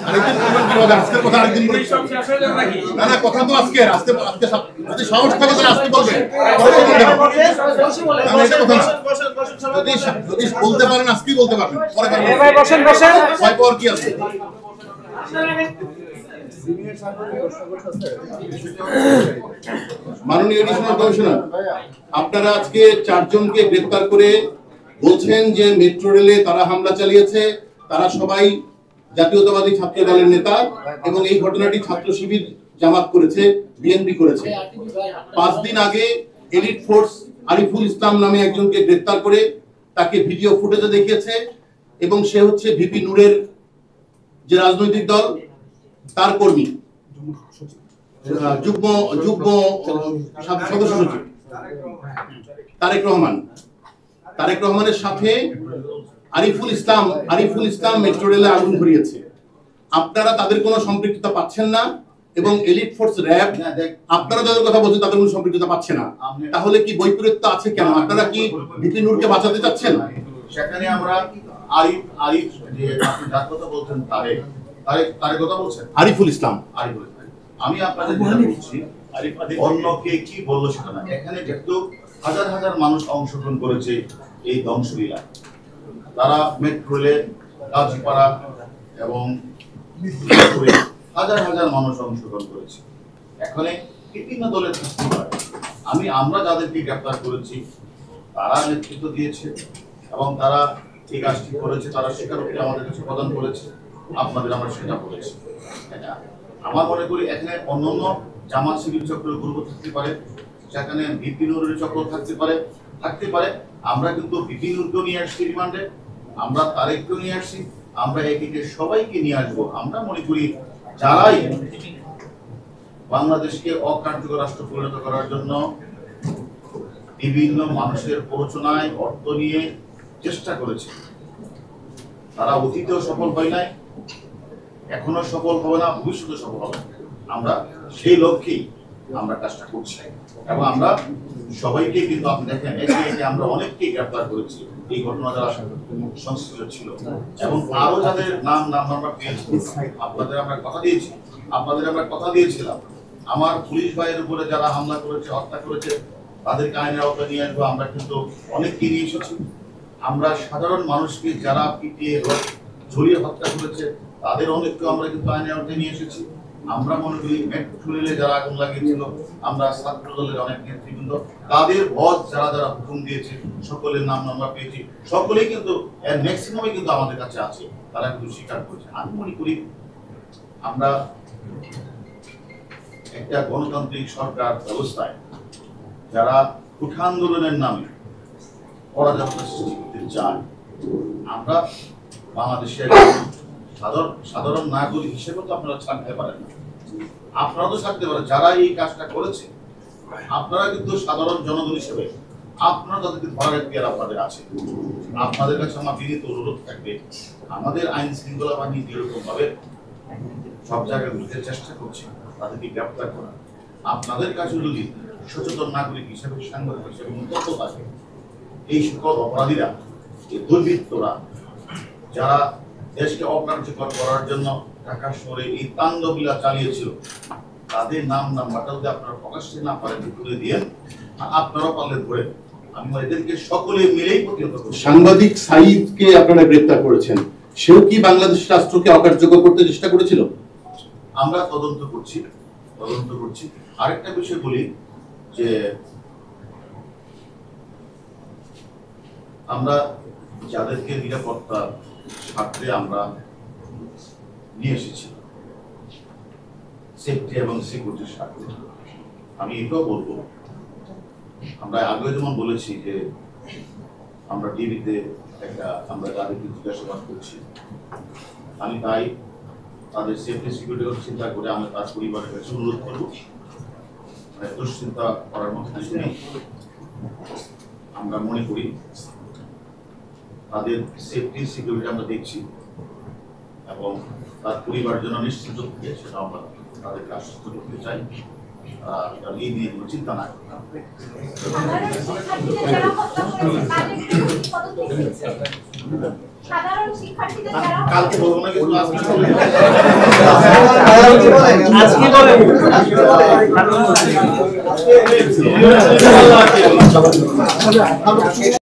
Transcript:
আরেকদিন বলবেন কি হবে? আজকের কথা আরেকদিন বলবেন। না না, কথা তো আজকে আজকে আজকে যদি সাহস থাকে তাহলে আজকে বলবেন। যদি বলতে পারেন আজকেই বলতে পারবেন, পরে পারবেন। বসেন বসেন, ভয় পাওয়ার কি আছে? মাননীয় এডিশনাল কমিশনার, আপনারা আজকে 4 জনকে গ্রেফতার করে বলছেন যে মেট্রো রেলে তারা হামলা চালিয়েছে, তারা সবাই জাতীয়তাবাদী ছাত্র দলের নেতা এবং এই ঘটনাটি ছাত্র শিবির জামাত করেছে, বিএনপি করেছে। 5 দিন আগে এলিট ফোর্স আরিফুল ইসলাম নামে একজনকে গ্রেফতার করে তাকে ভিডিও ফুটেজে দেখিয়েছে এবং সে হচ্ছে ভিপি নূরের যে রাজনৈতিক দল তার কর্মী, যুগ্ম সদস্য সচিব তারেক রহমানের সাথে আরিফুল ইসলাম মেট্রো রেলে আগুন ধরিয়েছে। আপনারা তাদের কোনো সম্পৃক্ততা পাচ্ছেন না এবং এলিট ফোর্স র্যাব আপনারা যাদের কথা বলছেন তাদের কোনো সম্পৃক্ততা পাচ্ছে না, তাহলে কি বৈপরীত্য আছে কেন? আপনারা কি ভিপি নূরকে বাঁচাতে চাচ্ছেন? সেখানে আমরা আরিফ যে আপনি যার কথা বলছেন তারেক কথা বলছেন, আরিফুল ইসলাম। আমি আপনাদের যেটা বলছি, অন্যকে কি বললো সেটা না, এখানে যেহেতু হাজার হাজার মানুষ অংশগ্রহণ করেছে এই ধ্বংসলীলা, তারা মেট্রো রেলে কাজীপাড়া এবং হাজার হাজার মানুষ অংশগ্রহণ করেছে। এখানে বিভিন্ন দলের সৃষ্টি হয়। আমরা যাদেরকে গ্রেফতার করেছি তারা নেতৃত্ব দিয়েছে এবং তারা এই কাজটি করেছে, তারা স্বীকারোক্তি আমাদের কাছে প্রদান করেছে, আপনাদের আমরা সেটা বলেছি। আমার মনে করি এখানে অন্যান্য জামাত শিবির চক্রের গ্রুপ থাকতে পারে, সেখানে ভিপি নূরের চক্র থাকতে পারে। আমরা কিন্তু ভিপি নূরকেও নিয়ে আসছি রিমান্ডে, আমরা তারেককেও নিয়ে আসছি, আমরা একে সবাইকে নিয়ে আসবো। আমরা মনে করি যারাই বাংলাদেশকে অকার্যকর রাষ্ট্র পরিণত করার জন্য বিভিন্ন মানুষের প্ররোচনায় অর্থ নিয়ে চেষ্টা করেছে, তারা অতীতেও সফল হয় নাই, এখনো সফল হবে না, ভবিষ্যতে সফল হবে। আমরা সেই লক্ষ্যেই আমরা কাজটা করছি এবং আমরা সবাইকে কিন্তু আপনি দেখেন একে আমরা অনেককেই গ্রেফতার করেছি এই ঘটনা যারা সংশ্লিষ্ট ছিল এবং আরো যাদের নাম আমরা পেয়েছি। আপনাদের আমরা কথা দিয়েছিলাম আমার পুলিশ ভাইয়ের উপরে যারা হামলা করেছে, হত্যা করেছে, তাদেরকে আইনের আওতায় নিয়ে আসবো। আমরা কিন্তু অনেককে নিয়ে এসেছি। আমরা সাধারণ মানুষকে যারা পিটিয়ে ঝরিয়ে হত্যা করেছে তাদের অনেককে আমরা কিন্তু আইনের আওতায় নিয়ে এসেছি। আমরা মনে করি মেট্রো রেলে যারা আগুন লাগিয়েছিল, আমরা ছাত্র দলের অনেক নেতৃবৃন্দ, তাদের বস যারা হুকুম দিয়েছে সকলের নাম আমরা পেয়েছি। সকলেই কিন্তু এর ম্যাক্সিমামই কিন্তু আমাদের কাছে আছে, তারা কিন্তু স্বীকার করছে। আমি মনে করি আমরা একটা গণতান্ত্রিক সরকার ব্যবস্থায় যারা কুঠা আন্দোলনের নামে অরাজকতা সৃষ্টি করতে চায়, আমরা বাংলাদেশের সাধারণ নাগরিক হিসেবে তো আপনারা ছাড়তে পারেন না, আপনারা তো ছাড়তে পারেন। যারা এই কাজটা করেছে আপনারা কিন্তু সাধারণ জনগণ হিসেবে আপনারা তাদেরকে ধরার এখতিয়ার আপনাদের আছে। আপনাদের কাছে আমার বিনীত অনুরোধ থাকবে, আমাদের আইন শৃঙ্খলা বাহিনী যেরকম ভাবে সব জায়গায় ঘুরতে চেষ্টা করছে তাদেরকে গ্রেপ্তার করা, আপনাদের কাছে যদি সচেতন নাগরিক হিসেবে, সাংবাদিক হিসেবে তথ্য থাকে, এই সকল অপরাধীরা, এই দুর্বৃত্তরা যারা দেশকে অকার্যকর করার জন্য ঢাকা শহরে এই তাণ্ডবলীলা চালিয়েছিল, তাদের নাম নাম্বারটা যদি আপনারা প্রকাশ্যে না পারেন তুলে দিয়ে আপনারাও পারলে ধরে, আমি এদেরকে সকলে মিলেই প্রতিহত করব। সাংবাদিক সাঈদকে আপনারা গ্রেফতার করেছেন, সেও কি বাংলাদেশ রাষ্ট্রকে অকার্যকর করতে চেষ্টা করেছিল? আমরা তদন্ত করছি। আরেকটা বিষয় বলি যে আমরা যাদেরকে নিরাপত্তার স্বার্থে আমরা নিয়ে এসেছি, সেফটি এবং সিকিউরিটির স্বার্থে, আমি এটাও বলবো, আমরা আগে যেমন বলেছি যে আমরা টিভিতে আমরা তাদেরকে জিজ্ঞাসাবাদ করছি, আমি তাই তাদের সেফটি সিকিউরিটি কথা চিন্তা করে আমরা তার পরিবারের কাছে অনুরোধ করবো, দুশ্চিন্তা করার মতো কিছু নেই। আমরা মনে করি তাদের সেফটি সিকিউরিটি আমরা দেখছি এবং তার পরিবারের জন্য নিশ্চিত থাকে সেটা আমরা তাদেরকে আশ্বস্ত করতে চাই। এই নিয়ে কোনো চিন্তা না করি। সাধারণ শিক্ষার্থীদের যারা কালকে বলবো না কিন্তু আজকে আজকে বলে